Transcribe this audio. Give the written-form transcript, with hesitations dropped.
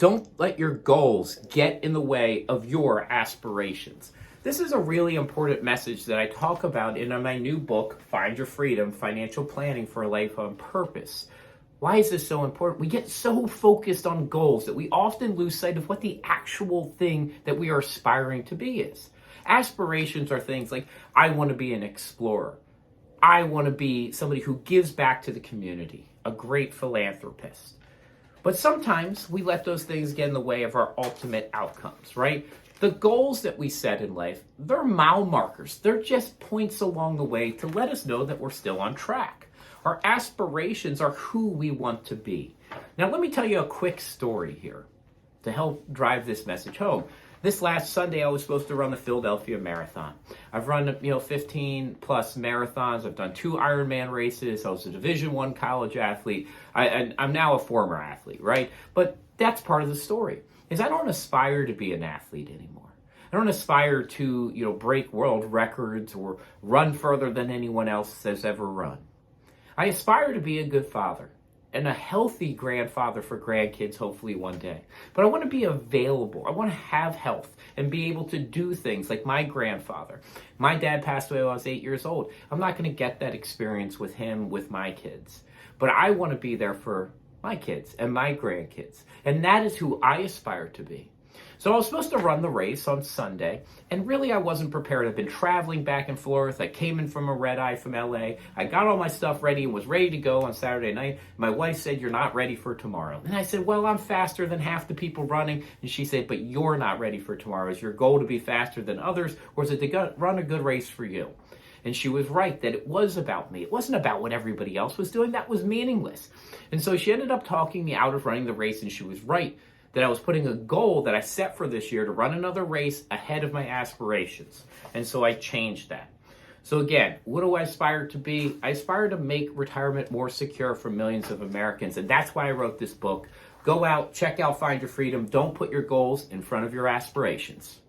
Don't let your goals get in the way of your aspirations. This is a really important message that I talk about in my new book, Find Your Freedom, Financial Planning for a Life on Purpose. Why is this so important? We get so focused on goals that we often lose sight of what the actual thing that we are aspiring to be is. Aspirations are things like, I want to be an explorer. I want to be somebody who gives back to the community, a great philanthropist. But sometimes we let those things get in the way of our ultimate outcomes, right? The goals that we set in life, they're mile markers. They're just points along the way to let us know that we're still on track. Our aspirations are who we want to be. Now, let me tell you a quick story here to help drive this message home. This last Sunday, I was supposed to run the Philadelphia Marathon. I've run, 15 plus marathons. I've done 2 Ironman races. I was a Division I college athlete. I'm now a former athlete, right? But that's part of the story, is I don't aspire to be an athlete anymore. I don't aspire to, break world records or run further than anyone else has ever run. I aspire to be a good father and a healthy grandfather for grandkids, hopefully one day. But I want to be available. I want to have health and be able to do things like my grandfather. My dad passed away when I was 8 years old. I'm not going to get that experience with him, with my kids. But I want to be there for my kids and my grandkids. And that is who I aspire to be. So I was supposed to run the race on Sunday, and really I wasn't prepared. I've been traveling back and forth. I came in from a red eye from LA. I got all my stuff ready and was ready to go on Saturday night. My wife said, "You're not ready for tomorrow." And I said, "Well, I'm faster than half the people running." And she said, "But you're not ready for tomorrow. Is your goal to be faster than others, or is it to run a good race for you?" And she was right that it was about me. It wasn't about what everybody else was doing. That was meaningless. And so she ended up talking me out of running the race, and she was right that I was putting a goal that I set for this year to run another race ahead of my aspirations. And so I changed that. So again, what do I aspire to be? I aspire to make retirement more secure for millions of Americans. And that's why I wrote this book. Go out, check out Find Your Freedom. Don't put your goals in front of your aspirations.